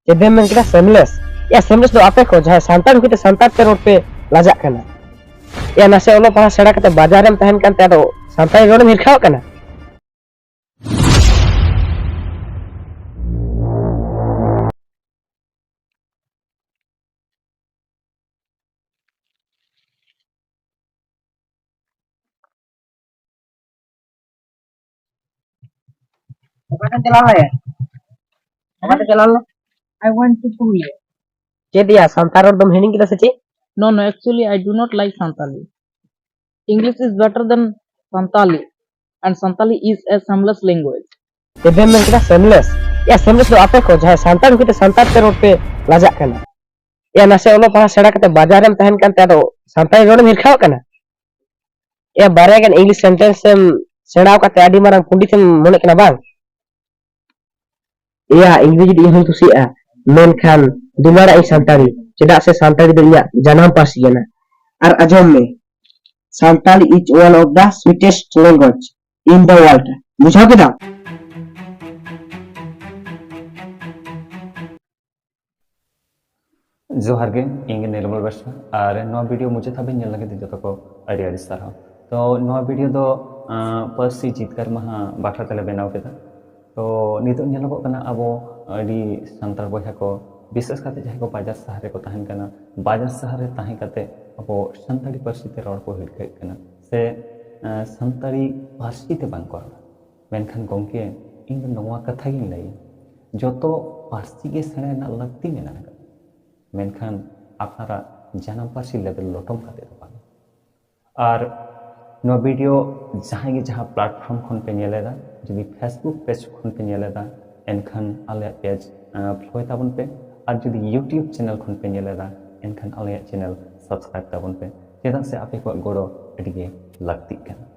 चेदे में किना सेमलेस या सेमलेस दो आपे को जहां सांतार हुते सांतार ते रोड पे लाजा कना या नासे ओलो पहा सेड़ा कते बाजार में तहन कानते आदो सांतार रोड में हिरखाव कना Bukan jalan ya? Bukan jalan lo? I want to Purulia. Jadi ya, Santaro dom hening kita seci? No, actually, I do not like Santali. English is better than Santali, and Santali is a seamless language. Jadi memang kita seamless. Ya seamless do apa ko jahai Santar kita Santar te road pe lajak kana. Ya nase olo paha seda kate bajar em tahen kan te ado Santar road em hirkhaw kana. Ya bare kan English sentence em sedaw kate adi marang pundit em mone kana bang. Iya, English di hong tusi a. Menkan dumara ai Santari. Cedak se Santari do iya janam pasi gana. Ar ajom me. Santali is one of the sweetest language in the world. बुझाओ कितना? जोहार गे इंगे नीलमल बासा और नवा video मुझे था Ben लगे थे जो को अड़ी अड़ी सारा तो नवा वीडियो दो पर्सी जीतकर महा बाठा तले बनाव केदा तो नितो नेलगो कना अबो अड़ी संतार बहा को विशेष करते जहां को बाजार शहर को तहन कना बाजार शहर रे तहन करते अबो संताड़ी पर्सी ते रोड को हिड़के कना से संताड़ी पर्सी ते बांग को मेनखान गोंके इन नवा कथा गिन लाई जतो पर्सी के सेणे ना लगती मेना मेनखान अपनारा जानम पार्सी लेवल लोटम खाते और नो वीडियो जहाँ के जहाँ प्लेटफॉर्म खन पे नेलेदा जदि फेसबुक पेज खन पे नेलेदा एनखान आले पेज फ्लोय ताबन पे और जदि यूट्यूब चैनल खन पे नेलेदा एनखान आले चैनल सब्सक्राइब ताबन पे चेदा से आपे को गोड़ो अडिगे लगती कना।